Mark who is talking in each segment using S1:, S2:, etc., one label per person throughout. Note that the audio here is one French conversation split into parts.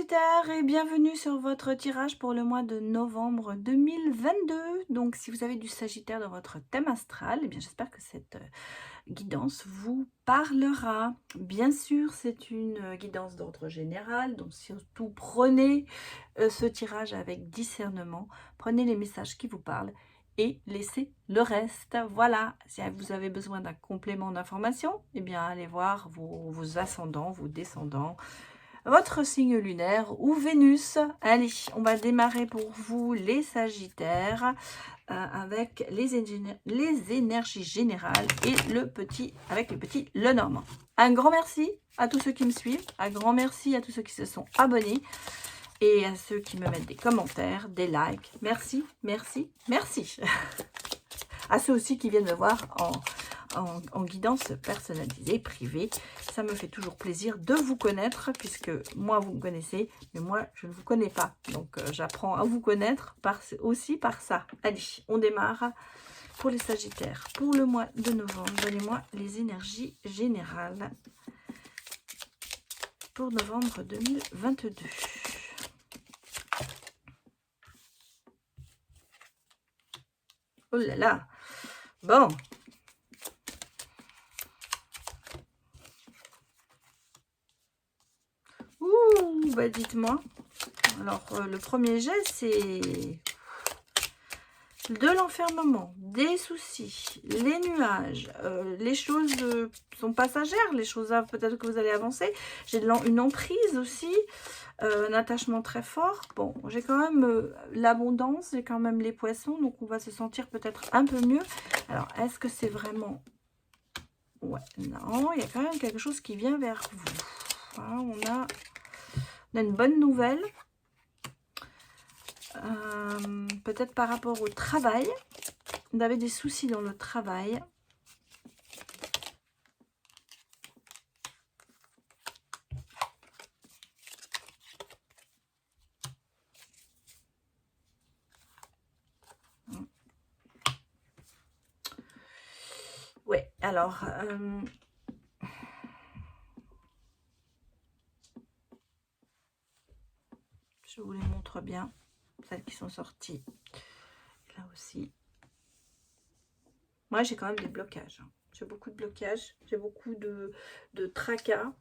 S1: Sagittaire et bienvenue sur votre tirage pour le mois de novembre 2022. Donc si vous avez du Sagittaire dans votre thème astral, eh bien j'espère que cette guidance vous parlera. Bien sûr, c'est une guidance d'ordre général, donc surtout prenez ce tirage avec discernement, prenez les messages qui vous parlent et laissez le reste. Voilà, si vous avez besoin d'un complément d'information, eh bien allez voir vos ascendants, vos descendants, votre signe lunaire ou Vénus. Allez, on va démarrer pour vous les Sagittaires avec les énergies générales et le petit avec le petit Lenormand. Un grand merci à tous ceux qui me suivent, un grand merci à tous ceux qui se sont abonnés et à ceux qui me mettent des commentaires, des likes. Merci, merci, merci. À ceux aussi qui viennent me voir en guidance personnalisée, privée. Ça me fait toujours plaisir de vous connaître, puisque moi, vous me connaissez, mais moi, je ne vous connais pas. Donc, j'apprends à vous connaître aussi par ça. Allez, on démarre pour les Sagittaires. Pour le mois de novembre, donnez-moi les énergies générales pour novembre 2022. Oh là là. Bon. Ouh, bah dites-moi. Alors, le premier jet, c'est de l'enfermement, des soucis, les nuages, les choses sont passagères, les choses peut-être que vous allez avancer. J'ai une emprise aussi, un attachement très fort. Bon, j'ai quand même l'abondance, j'ai quand même les poissons, donc on va se sentir peut-être un peu mieux. Alors, est-ce que c'est vraiment... Ouais, non, il y a quand même quelque chose qui vient vers vous. Voilà, on a une bonne nouvelle. Peut-être par rapport au travail. Vous avez des soucis dans le travail. Ouais, alors... je vous les montre bien. Celles qui sont sorties. Là aussi. Moi, j'ai quand même des blocages. J'ai beaucoup de blocages. J'ai beaucoup de tracas.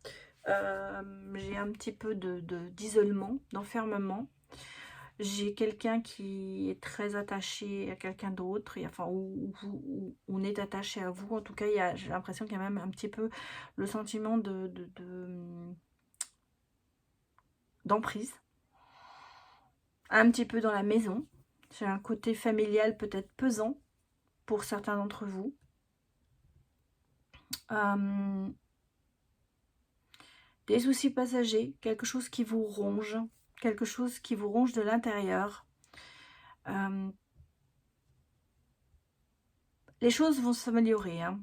S1: J'ai un petit peu d'isolement, d'enfermement. J'ai quelqu'un qui est très attaché à quelqu'un d'autre. Enfin, où on est attaché à vous. En tout cas, j'ai l'impression qu'il y a même un petit peu le sentiment d'emprise. Un petit peu dans la maison. J'ai un côté familial peut-être pesant pour certains d'entre vous. Des soucis passagers, quelque chose qui vous ronge, de l'intérieur. Les choses vont s'améliorer, hein.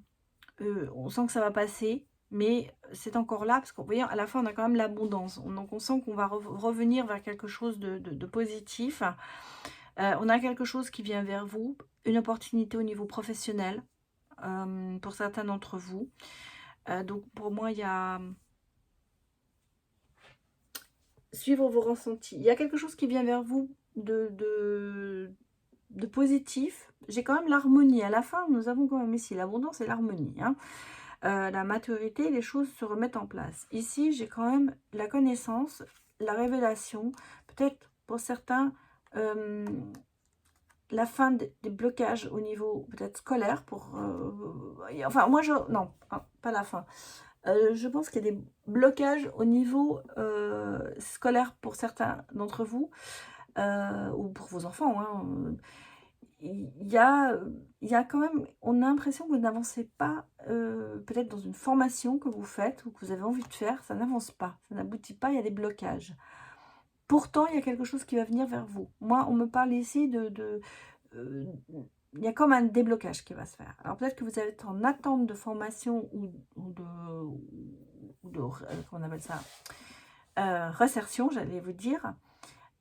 S1: On sent que ça va passer, mais c'est encore là, parce qu'on voit à la fin, on a quand même l'abondance. Donc on sent qu'on va revenir vers quelque chose de positif. On a quelque chose qui vient vers vous, une opportunité au niveau professionnel, pour certains d'entre vous. Donc pour moi, il y a... suivre vos ressentis. Il y a quelque chose qui vient vers vous de positif. J'ai quand même l'harmonie. À la fin, nous avons quand même ici l'abondance et l'harmonie, hein. La maturité, les choses se remettent en place. Ici, j'ai quand même la connaissance, la révélation, peut-être pour certains, la fin des blocages au niveau peut-être scolaire. Enfin, moi, non, hein, pas la fin. Je pense qu'il y a des blocages au niveau scolaire pour certains d'entre vous, ou pour vos enfants, hein. Il y a quand même, on a l'impression que vous n'avancez pas, peut-être dans une formation que vous faites ou que vous avez envie de faire, ça n'avance pas, ça n'aboutit pas, il y a des blocages. Pourtant, il y a quelque chose qui va venir vers vous. Moi, on me parle ici il y a comme un déblocage qui va se faire. Alors peut-être que vous êtes en attente de formation ou comment on appelle ça, réinsertion, j'allais vous dire,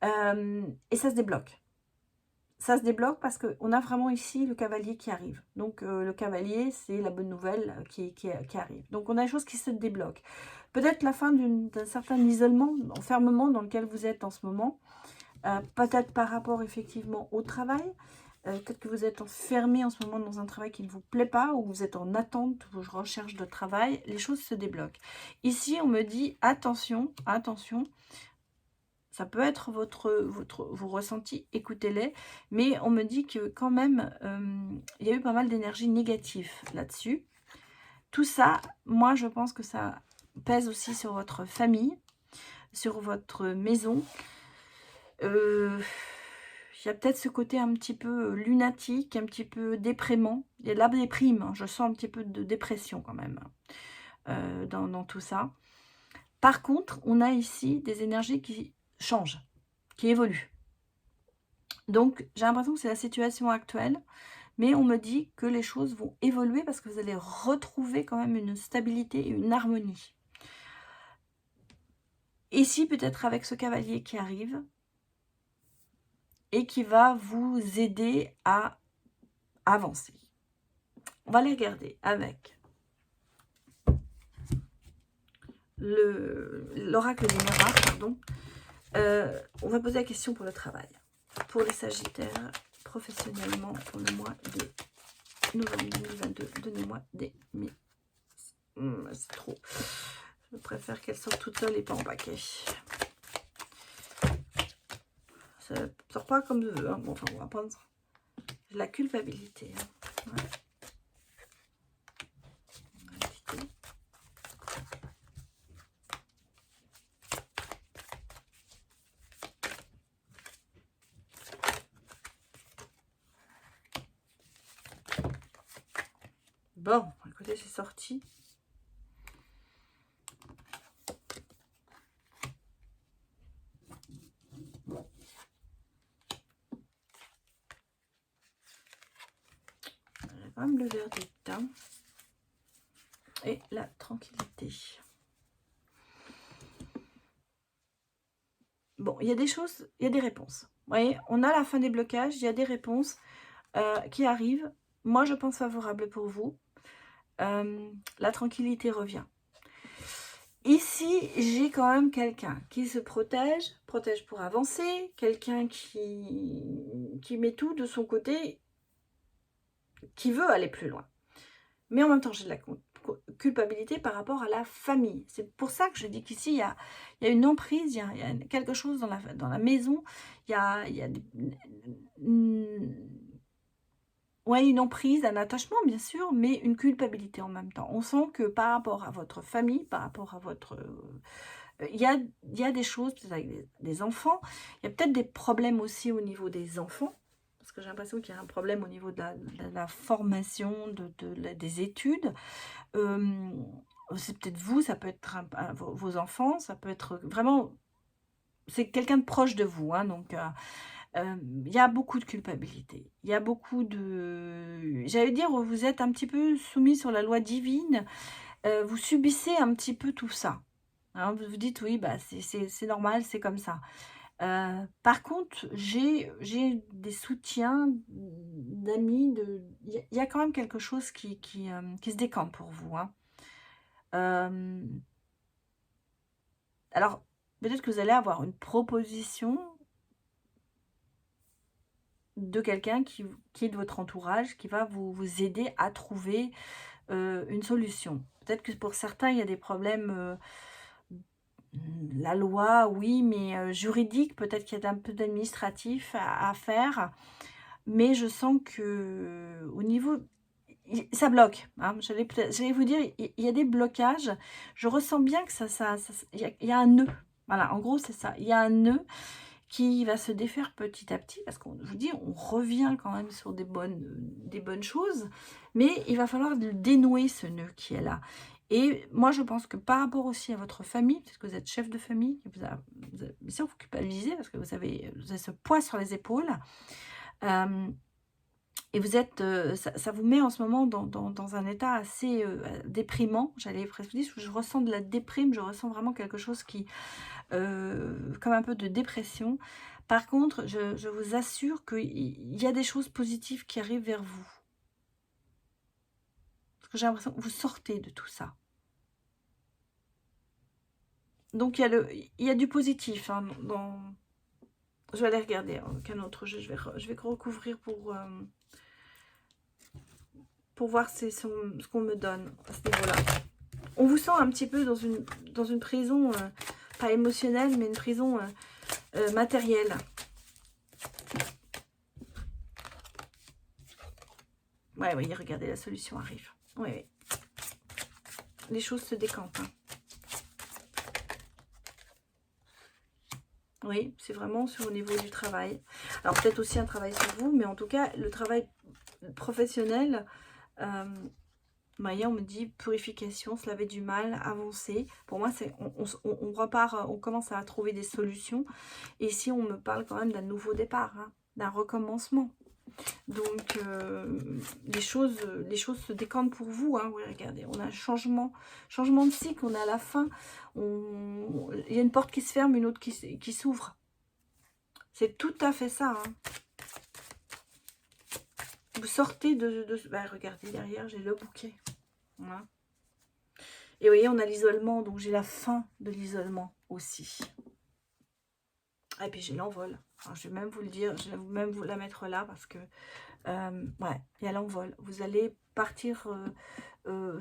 S1: et ça se débloque. ça se débloque parce qu'on a vraiment ici le cavalier qui arrive. Donc, le cavalier, c'est la bonne nouvelle qui arrive. Donc, on a des choses qui se débloquent. Peut-être la fin d'un certain isolement, enfermement dans lequel vous êtes en ce moment. Peut-être par rapport effectivement au travail. Peut-être que vous êtes enfermé en ce moment dans un travail qui ne vous plaît pas ou vous êtes en attente ou recherche de travail. Les choses se débloquent. Ici, on me dit attention, attention. Ça peut être vos ressentis, écoutez-les. Mais on me dit que quand même, il y a eu pas mal d'énergie négative là-dessus. Tout ça, moi, je pense que ça pèse aussi sur votre famille, sur votre maison. Il y a peut-être ce côté un petit peu lunatique, un petit peu déprimant. Il y a de la déprime, hein. Je sens un petit peu de dépression quand même dans tout ça. Par contre, on a ici des énergies qui changent, qui évoluent. Donc, j'ai l'impression que c'est la situation actuelle, mais on me dit que les choses vont évoluer parce que vous allez retrouver quand même une stabilité et une harmonie. Ici, peut-être avec ce cavalier qui arrive et qui va vous aider à avancer. On va les regarder avec l'oracle des miracles, pardon. On va poser la question pour le travail. Pour les Sagittaires, professionnellement, pour le mois de novembre 2022, donnez-moi des... c'est trop. Je préfère qu'elle sorte toute seule et pas en paquet. Ça ne sort pas comme je veux. Hein. Bon, enfin, on va prendre la culpabilité. Hein. Ouais. Bon, écoutez, c'est sorti. Quand même le verdict hein. Et la tranquillité. Bon, il y a des choses, il y a des réponses. Vous voyez, on a la fin des blocages, il y a des réponses qui arrivent. Moi, je pense favorable pour vous. La tranquillité revient. Ici, j'ai quand même quelqu'un qui se protège pour avancer, quelqu'un qui met tout de son côté, qui veut aller plus loin. Mais en même temps, j'ai de la culpabilité par rapport à la famille. C'est pour ça que je dis qu'ici, il y a une emprise, il y a quelque chose dans la maison, il y a ouais, une emprise, un attachement, bien sûr, mais une culpabilité en même temps. On sent que par rapport à votre famille, par rapport à votre... il y a des choses, peut-être avec des enfants, il y a peut-être des problèmes aussi au niveau des enfants, parce que j'ai l'impression qu'il y a un problème au niveau de la formation, des études. C'est peut-être vous, ça peut être vos enfants, ça peut être vraiment... C'est quelqu'un de proche de vous, hein, donc... il y a beaucoup de culpabilité. Il y a beaucoup de... J'allais dire, vous êtes un petit peu soumis sur la loi divine. Vous subissez un petit peu tout ça. Hein, vous vous dites, oui, bah, c'est normal, c'est comme ça. Par contre, j'ai des soutiens d'amis. Il y a quand même quelque chose qui se décante pour vous. Hein. Alors, peut-être que vous allez avoir une proposition de quelqu'un qui est de votre entourage, qui va vous aider à trouver une solution. Peut-être que pour certains, il y a des problèmes, la loi, oui, mais juridique, peut-être qu'il y a un peu d'administratif à faire. Mais je sens que au niveau... Ça bloque. Hein. J'allais vous dire, il y a des blocages. Je ressens bien que il y a un nœud. Voilà, en gros, c'est ça. Il y a un nœud qui va se défaire petit à petit, parce qu'on, je vous dis, on revient quand même sur des bonnes choses, mais il va falloir dénouer ce nœud qui est là. Et moi, je pense que par rapport aussi à votre famille, parce que vous êtes chef de famille, bien sûr, vous culpabilisez, parce que vous avez ce poids sur les épaules, Et vous êtes, ça vous met en ce moment dans un état assez, déprimant. J'allais presque dire, je ressens de la déprime, je ressens vraiment quelque chose qui, comme un peu de dépression. Par contre, je vous assure qu'il y a des choses positives qui arrivent vers vous. Parce que j'ai l'impression que vous sortez de tout ça. Donc il y a du positif, hein, dans je vais aller regarder, hein, qu'un autre jeu, je vais recouvrir pour voir ce qu'on me donne à ce niveau-là. On vous sent un petit peu dans une prison, pas émotionnelle, mais une prison matérielle. Ouais, oui, regardez, la solution arrive. Oui, oui. Les choses se décantent. Hein. Oui, c'est vraiment sur au niveau du travail. Alors peut-être aussi un travail sur vous, mais en tout cas, le travail professionnel, voyez, on me dit purification, se laver du mal, avancer. Pour moi, c'est on repart, on commence à trouver des solutions. Et ici, on me parle quand même d'un nouveau départ, hein, d'un recommencement. Donc, les choses se décantent pour vous. Hein. Oui, regardez, on a un changement de cycle, on est à la fin. Il y a une porte qui se ferme, une autre qui s'ouvre. C'est tout à fait ça. Hein. Vous sortez bah, regardez, derrière, j'ai le bouquet. Voilà. Et vous voyez, on a l'isolement, donc j'ai la fin de l'isolement aussi. Et puis j'ai l'envol. Je vais même vous le dire, je vais même vous la mettre là parce que, ouais, il y a l'envol. Vous allez partir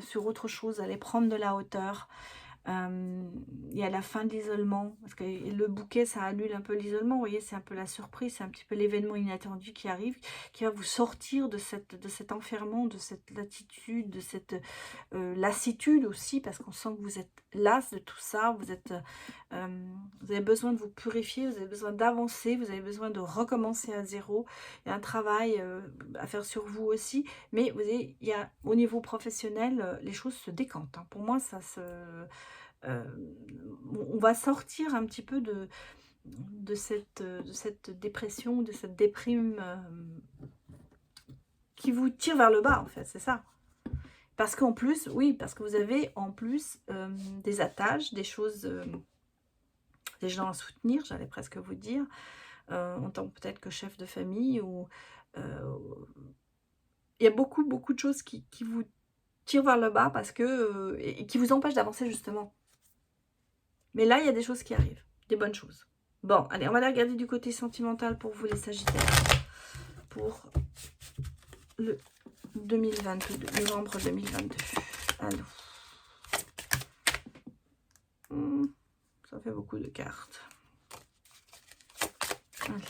S1: sur autre chose, allez prendre de la hauteur. Il y a la fin de l'isolement, parce que le bouquet, ça annule un peu l'isolement, vous voyez, c'est un peu la surprise, c'est un petit peu l'événement inattendu qui arrive, qui va vous sortir de cet enfermement, de cette latitude, de cette lassitude aussi, parce qu'on sent que vous êtes las de tout ça, vous avez besoin de vous purifier, vous avez besoin d'avancer, vous avez besoin de recommencer à zéro, il y a un travail à faire sur vous aussi, mais vous voyez, il y a, au niveau professionnel, les choses se décantent, hein. Pour moi, ça se... on va sortir un petit peu de cette dépression, de cette déprime qui vous tire vers le bas, en fait, c'est ça. Parce qu'en plus, oui, parce que vous avez en plus des attaches, des choses, des gens à soutenir, j'allais presque vous dire, en tant peut-être que chef de famille, ou il y a beaucoup de choses qui vous tirent vers le bas parce que, et qui vous empêchent d'avancer justement. Mais là, il y a des choses qui arrivent, des bonnes choses. Bon, allez, on va aller regarder du côté sentimental pour vous les Sagittaires. Pour le 2022, novembre 2022. Alors. Ça fait beaucoup de cartes. Allez,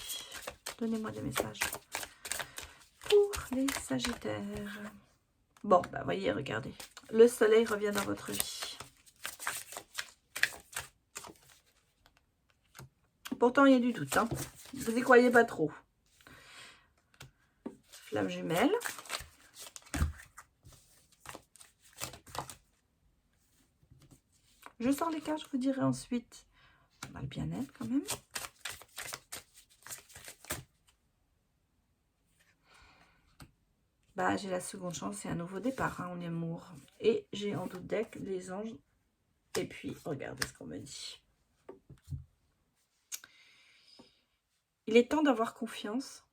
S1: donnez-moi des messages pour les Sagittaires. Bon, bah voyez, regardez. Le soleil revient dans votre vie. Pourtant, il y a du doute. Hein. Vous n'y croyez pas trop. Flamme jumelle. Je sors les cartes, je vous dirai ensuite. On a le bien-être quand même. Bah, j'ai la seconde chance et un nouveau départ hein, en amour. Et j'ai en doute deck les anges. Et puis, regardez ce qu'on me dit. Il est temps d'avoir confiance.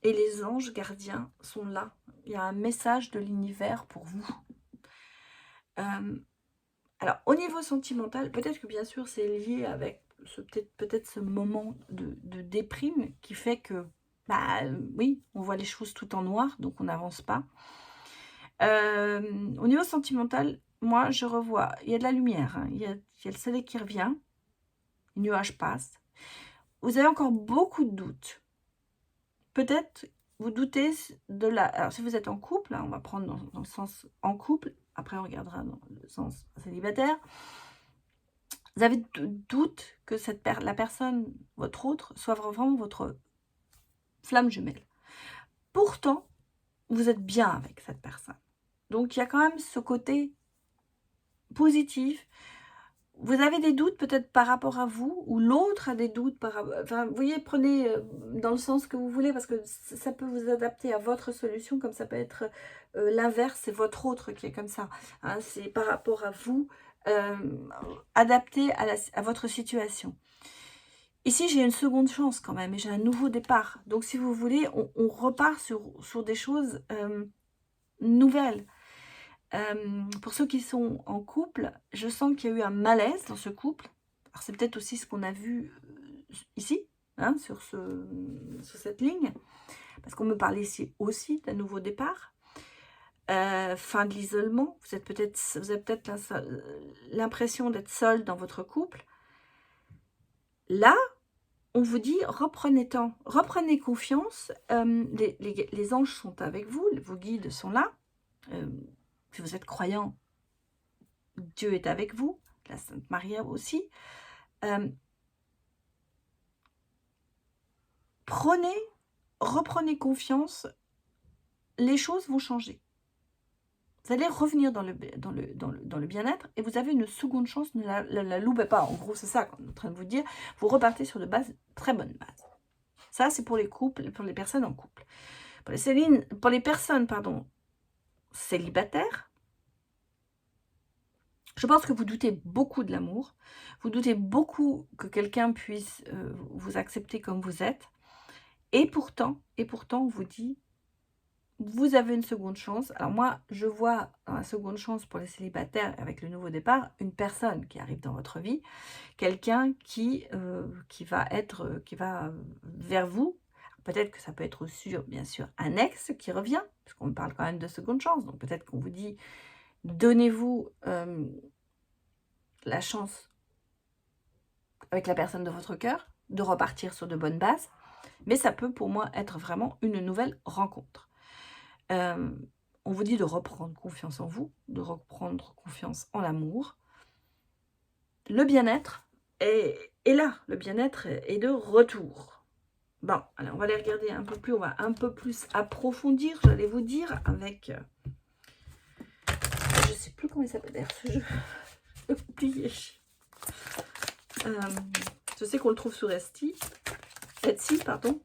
S1: Et les anges gardiens sont là. Il y a un message de l'univers pour vous. Alors, au niveau sentimental, peut-être que bien sûr, c'est lié avec peut-être ce moment de déprime qui fait que, bah oui, on voit les choses tout en noir, donc on n'avance pas. Au niveau sentimental, moi, je revois, il y a de la lumière, hein, il y a le soleil qui revient, les nuages passent. Vous avez encore beaucoup de doutes. Peut-être vous doutez de la... Alors, si vous êtes en couple, hein, on va prendre dans le sens en couple, après on regardera dans le sens célibataire. Vous avez doute que la personne, votre autre, soit vraiment votre flamme jumelle. Pourtant, vous êtes bien avec cette personne. Donc, il y a quand même ce côté positif vous avez des doutes peut-être par rapport à vous, ou l'autre a des doutes par rapport... Enfin, vous voyez, prenez dans le sens que vous voulez, parce que ça peut vous adapter à votre solution, comme ça peut être l'inverse, c'est votre autre qui est comme ça. Hein, c'est par rapport à vous, euh, adapté à votre situation. Ici, j'ai une seconde chance quand même, et j'ai un nouveau départ. Donc, si vous voulez, on repart sur des choses nouvelles. Pour ceux qui sont en couple, je sens qu'il y a eu un malaise dans ce couple. Alors c'est peut-être aussi ce qu'on a vu ici, hein, sur cette ligne, parce qu'on me parle ici aussi d'un nouveau départ, fin de l'isolement. Vous avez peut-être l'impression d'être seul dans votre couple. Là, on vous dit, reprenez confiance, les anges sont avec vous, vos guides sont là. Si vous êtes croyant, Dieu est avec vous, la Sainte Marie aussi. Reprenez confiance, les choses vont changer. Vous allez revenir dans le bien-être, et vous avez une seconde chance, ne la loupez pas. En gros, c'est ça qu'on est en train de vous dire. Vous repartez sur de très bonnes bases. Ça, c'est pour les couples, pour les personnes en couple. Pour les personnes, célibataires, je pense que vous doutez beaucoup de l'amour. Vous doutez beaucoup que quelqu'un puisse vous accepter comme vous êtes. Et pourtant, on vous dit, vous avez une seconde chance. Alors moi, je vois dans la seconde chance pour les célibataires, avec le nouveau départ, une personne qui arrive dans votre vie, quelqu'un qui va vers vous. Peut-être que ça peut être aussi, bien sûr, un ex qui revient, puisqu'on parle quand même de seconde chance. Donc peut-être qu'on vous dit, donnez-vous la chance, avec la personne de votre cœur, de repartir sur de bonnes bases. Mais ça peut pour moi être vraiment une nouvelle rencontre. On vous dit de reprendre confiance en vous, de reprendre confiance en l'amour. Le bien-être est là, le bien-être est de retour. Bon, alors on va les regarder un peu plus, on va un peu plus approfondir, j'allais vous dire, avec... je sais plus comment il s'appelle d'ailleurs ce jeu. J'ai oublié. Je sais qu'on le trouve sur Etsy, pardon.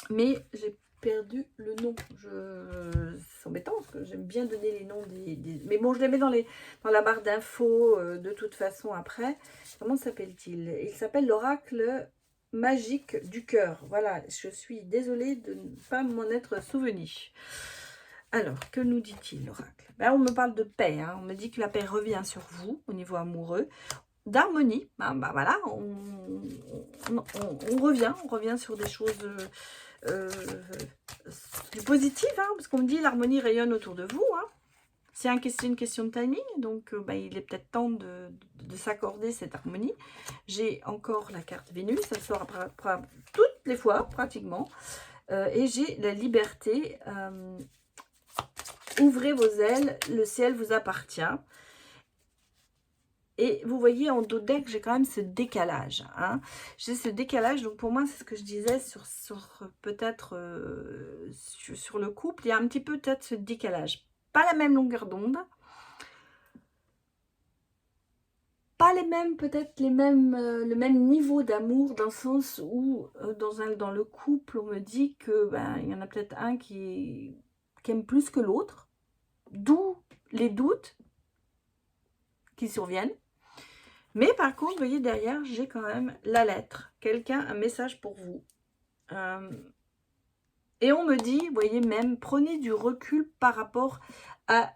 S1: Mais j'ai perdu le nom. C'est embêtant parce que j'aime bien donner les noms des... Mais bon, je les mets dans la barre d'infos de toute façon après. Comment s'appelle-t-il? Il s'appelle l'oracle magique du cœur. Voilà, je suis désolée de ne pas m'en être souvenu. Alors, que nous dit-il l'oracle? Ben, on me parle de paix. Hein. On me dit que la paix revient sur vous au niveau amoureux. D'harmonie. Ben, voilà, on revient sur des choses... positive, hein, parce qu'on me dit l'harmonie rayonne autour de vous. Hein. C'est une question de timing, donc il est peut-être temps de s'accorder cette harmonie. J'ai encore la carte Vénus, elle sort après toutes les fois, pratiquement. Et j'ai la liberté. Ouvrez vos ailes, le ciel vous appartient. Et vous voyez, en dos deck, j'ai quand même ce décalage. Hein. J'ai ce décalage, donc pour moi, c'est ce que je disais sur peut-être sur le couple. Il y a un petit peu peut-être ce décalage. Pas la même longueur d'onde. Pas le même niveau d'amour, dans le sens où, dans le couple, on me dit que il y en a peut-être un qui aime plus que l'autre. D'où les doutes qui surviennent. Mais par contre, vous voyez, derrière, j'ai quand même la lettre. Un message pour vous. Et on me dit, vous voyez, même, prenez du recul par rapport à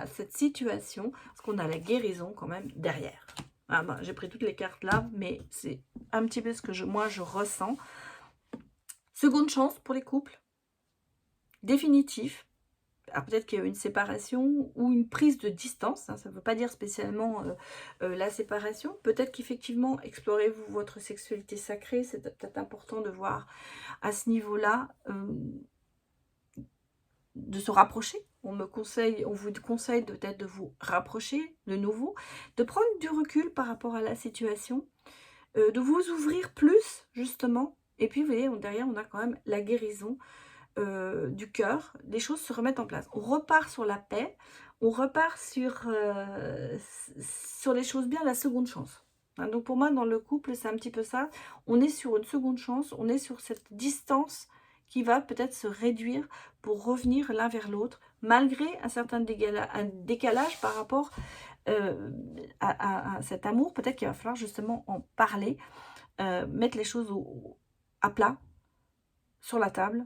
S1: cette situation. Parce qu'on a la guérison quand même derrière. Ah ben, j'ai pris toutes les cartes là, mais c'est un petit peu ce que moi, je ressens. Seconde chance pour les couples. Définitif. Alors peut-être qu'il y a eu une séparation ou une prise de distance, hein, ça ne veut pas dire spécialement la séparation. Peut-être qu'effectivement, explorez-vous votre sexualité sacrée, c'est peut-être important de voir à ce niveau-là, de se rapprocher. On vous conseille peut-être de vous rapprocher de nouveau, de prendre du recul par rapport à la situation, de vous ouvrir plus, justement. Et puis, vous voyez, derrière, on a quand même la guérison du cœur, les choses se remettent en place. On repart sur la paix, on repart sur les choses bien, la seconde chance. Hein, donc pour moi, dans le couple, c'est un petit peu ça. On est sur une seconde chance, on est sur cette distance qui va peut-être se réduire pour revenir l'un vers l'autre, malgré un certain un décalage par rapport à cet amour. Peut-être qu'il va falloir justement en parler, mettre les choses à plat, sur la table,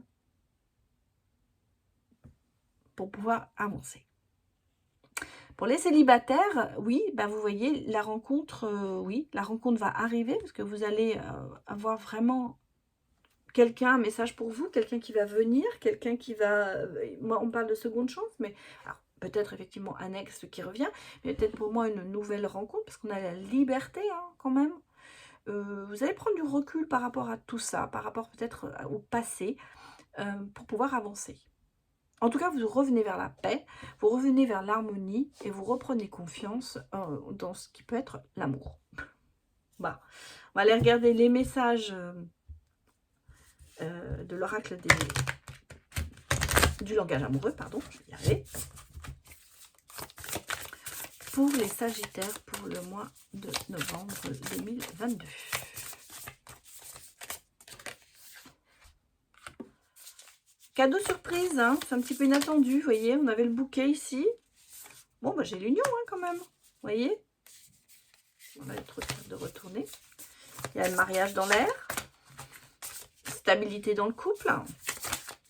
S1: pour pouvoir avancer. Pour les célibataires, oui, bah vous voyez, la rencontre, oui, la rencontre va arriver parce que vous allez avoir vraiment quelqu'un, un message pour vous, quelqu'un qui va venir, quelqu'un qui va... moi, on parle de seconde chance, mais alors, peut-être effectivement un ex qui revient, mais peut-être pour moi une nouvelle rencontre parce qu'on a la liberté hein, quand même. Vous allez prendre du recul par rapport à tout ça, par rapport peut-être au passé, pour pouvoir avancer. En tout cas, vous revenez vers la paix, vous revenez vers l'harmonie et vous reprenez confiance dans ce qui peut être l'amour. Voilà. On va aller regarder les messages de l'oracle du langage amoureux, pardon, je vais y arriver. Pour les Sagittaires pour le mois de novembre 2022. Cadeau surprise, hein, c'est un petit peu inattendu, vous voyez, on avait le bouquet ici. Bon, bah, j'ai l'union hein, quand même, vous voyez. On va être de retourner. Il y a le mariage dans l'air. Stabilité dans le couple.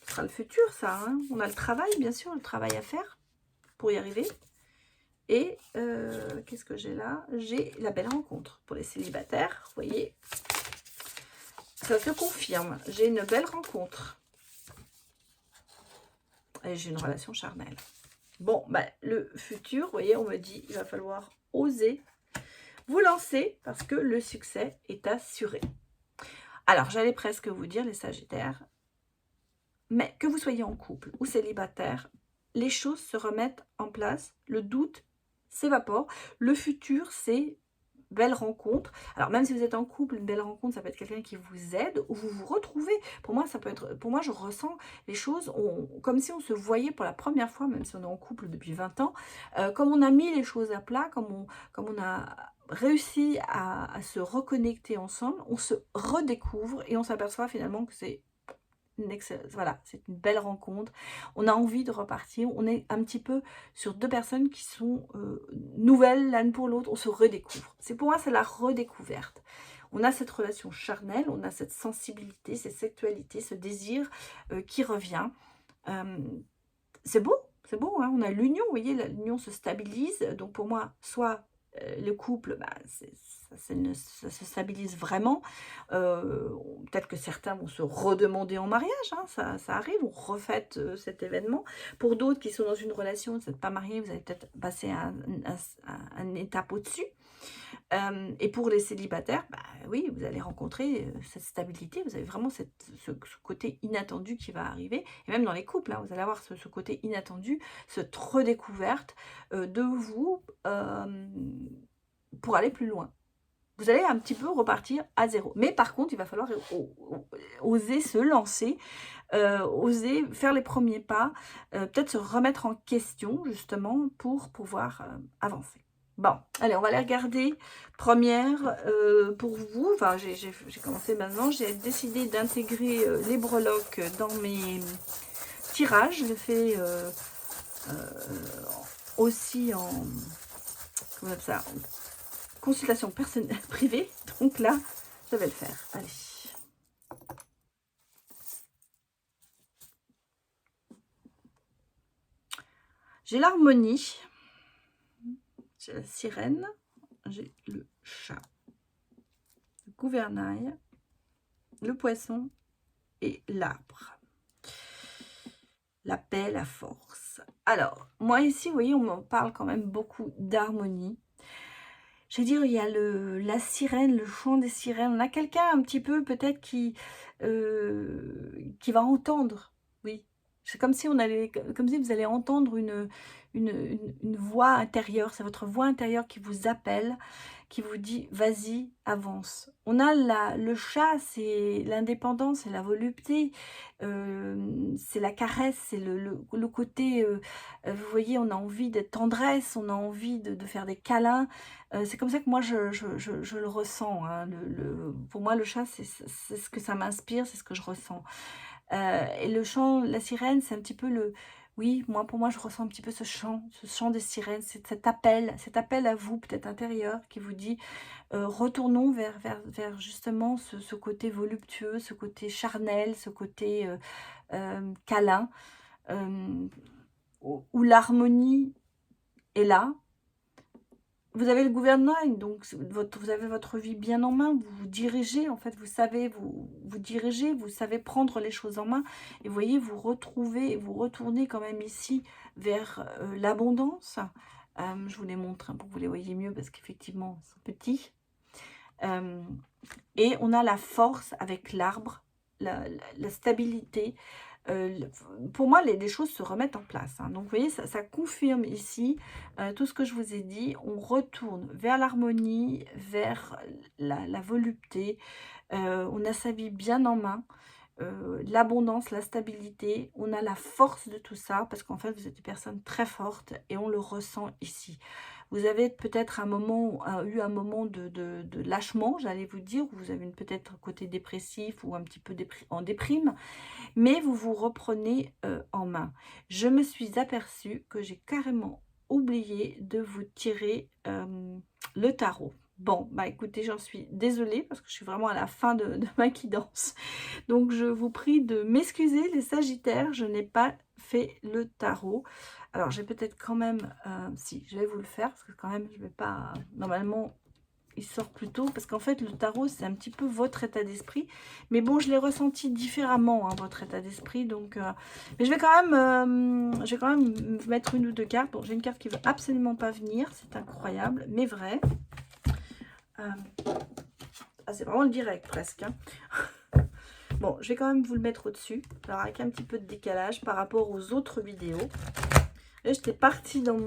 S1: Ce sera le futur, ça. Hein. On a le travail, bien sûr, le travail à faire pour y arriver. Et qu'est-ce que j'ai là? J'ai la belle rencontre pour les célibataires, vous voyez. Ça se confirme, j'ai une belle rencontre. Et j'ai une relation charnelle. Bon, bah, le futur, vous voyez, on me dit, il va falloir oser vous lancer parce que le succès est assuré. Alors, j'allais presque vous dire, les Sagittaires, mais que vous soyez en couple ou célibataire, les choses se remettent en place, le doute s'évapore, le futur, c'est belle rencontre. Alors même si vous êtes en couple, une belle rencontre, ça peut être quelqu'un qui vous aide ou vous vous retrouvez. Pour moi, ça peut être, pour moi, je ressens les choses comme si on se voyait pour la première fois, même si on est en couple depuis 20 ans, comme on a mis les choses à plat, comme on a réussi à se reconnecter ensemble, on se redécouvre et on s'aperçoit finalement que c'est voilà, c'est une belle rencontre. On a envie de repartir. On est un petit peu sur deux personnes qui sont nouvelles l'une pour l'autre. On se redécouvre. C'est pour moi, c'est la redécouverte. On a cette relation charnelle, on a cette sensibilité, cette sexualité, ce désir qui revient. C'est beau, hein, on a l'union, vous voyez, l'union se stabilise. Donc pour moi, soit le couple, bah, ça se stabilise vraiment. Peut-être que certains vont se redemander en mariage, hein, ça arrive, on refait cet événement. Pour d'autres qui sont dans une relation, vous n'êtes pas mariés, vous allez peut-être passer à une étape au-dessus. Et pour les célibataires, bah, oui, vous allez rencontrer cette stabilité, vous avez vraiment ce côté inattendu qui va arriver. Et même dans les couples, hein, vous allez avoir ce côté inattendu, cette redécouverte de vous pour aller plus loin. Vous allez un petit peu repartir à zéro. Mais par contre, il va falloir oser se lancer, oser faire les premiers pas, peut-être se remettre en question justement pour pouvoir avancer. Bon, allez, on va aller regarder. Première, pour vous, enfin, j'ai commencé maintenant, j'ai décidé d'intégrer les breloques dans mes tirages. Je le fais aussi en, comment on appelle ça, en consultation personnelle privée. Donc là, je vais le faire. Allez. J'ai l'harmonie. J'ai la sirène, j'ai le chat, le gouvernail, le poisson et l'arbre. La paix, la force. Alors, moi ici, vous voyez, on m'en parle quand même beaucoup d'harmonie. Je veux dire, il y a la sirène, le chant des sirènes. On a quelqu'un un petit peu peut-être qui va entendre, oui. C'est comme si comme si vous allez entendre une voix intérieure. C'est votre voix intérieure qui vous appelle, qui vous dit: «Vas-y, avance». On a le chat, c'est l'indépendance, c'est la volupté, c'est la caresse, c'est le côté, vous voyez, on a envie de tendresse, on a envie de faire des câlins. C'est comme ça que moi je le ressens, hein. Pour moi, le chat, c'est ce que ça m'inspire, c'est ce que je ressens. Et le chant, la sirène, c'est un petit peu le oui, moi, pour moi, je ressens un petit peu ce chant des sirènes, c'est cet appel à vous, peut-être intérieur, qui vous dit, retournons vers justement ce côté voluptueux, ce côté charnel, ce côté, câlin, où l'harmonie est là. Vous avez le gouvernail, donc vous avez votre vie bien en main, vous vous dirigez, en fait, vous savez vous diriger, vous savez prendre les choses en main. Et vous voyez, vous retournez quand même ici vers l'abondance. Je vous les montre, hein, pour que vous les voyez mieux, parce qu'effectivement, ils sont petits. Et on a la force avec l'arbre, la stabilité. Pour moi, les choses se remettent en place, hein. Donc, vous voyez, ça confirme ici tout ce que je vous ai dit. On retourne vers l'harmonie, vers la volupté. On a sa vie bien en main. L'abondance, la stabilité. On a la force de tout ça parce qu'en fait, vous êtes une personne très forte et on le ressent ici. Vous avez peut-être eu un moment de lâchement, j'allais vous dire, où vous avez peut-être un côté dépressif ou un petit peu en déprime. Mais vous vous reprenez en main. Je me suis aperçue que j'ai carrément oublié de vous tirer le tarot. Bon, bah écoutez, j'en suis désolée parce que je suis vraiment à la fin de ma guidance. Donc, je vous prie de m'excuser, les Sagittaires, je n'ai pas fait le tarot. Alors, j'ai peut-être quand même... si, je vais vous le faire parce que quand même, je ne vais pas... Normalement, il sort plus tôt parce qu'en fait, le tarot, c'est un petit peu votre état d'esprit. Mais bon, je l'ai ressenti différemment, hein, votre état d'esprit. Donc, mais je vais quand même mettre une ou deux cartes. Bon, j'ai une carte qui ne veut absolument pas venir. C'est incroyable, mais vrai. Ah, c'est vraiment le direct, presque, hein. Bon, je vais quand même vous le mettre au-dessus. Alors, avec un petit peu de décalage par rapport aux autres vidéos. Là, j'étais partie dans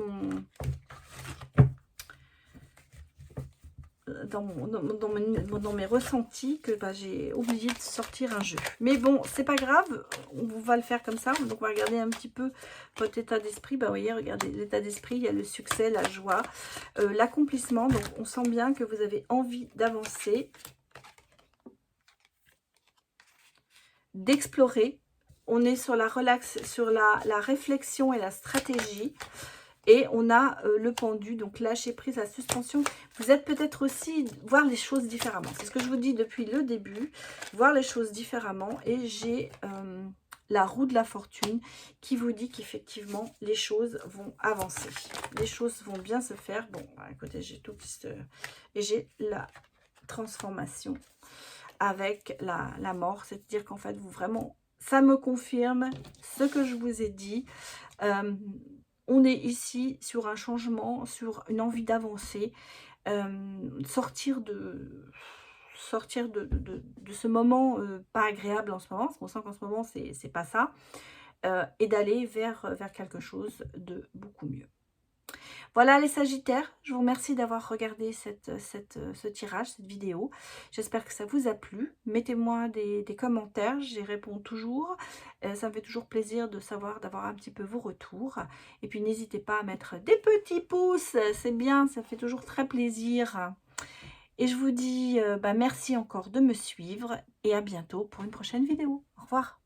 S1: mes ressentis que bah, j'ai oublié de sortir un jeu. Mais bon, c'est pas grave, on va le faire comme ça. Donc on va regarder un petit peu votre état d'esprit. Bah, vous voyez, regardez l'état d'esprit, il y a le succès, la joie, l'accomplissement. Donc on sent bien que vous avez envie d'avancer, d'explorer. On est sur la réflexion et la stratégie. Et on a le pendu, donc lâcher prise, la suspension. Vous êtes peut-être aussi voir les choses différemment. C'est ce que je vous dis depuis le début, voir les choses différemment. Et j'ai la roue de la fortune qui vous dit qu'effectivement, les choses vont avancer. Les choses vont bien se faire. Bon, écoutez, j'ai tout qui se... Et j'ai la transformation avec la mort. C'est-à-dire qu'en fait, vous vraiment, ça me confirme ce que je vous ai dit. On est ici sur un changement, sur une envie d'avancer, sortir de ce moment pas agréable en ce moment, parce qu'on sent qu'en ce moment, c'est pas ça, et d'aller vers quelque chose de beaucoup mieux. Voilà les Sagittaires, je vous remercie d'avoir regardé ce tirage, cette vidéo. J'espère que ça vous a plu. Mettez-moi des commentaires, j'y réponds toujours. Ça me fait toujours plaisir de savoir, d'avoir un petit peu vos retours. Et puis n'hésitez pas à mettre des petits pouces, c'est bien, ça fait toujours très plaisir. Et je vous dis bah, merci encore de me suivre et à bientôt pour une prochaine vidéo. Au revoir.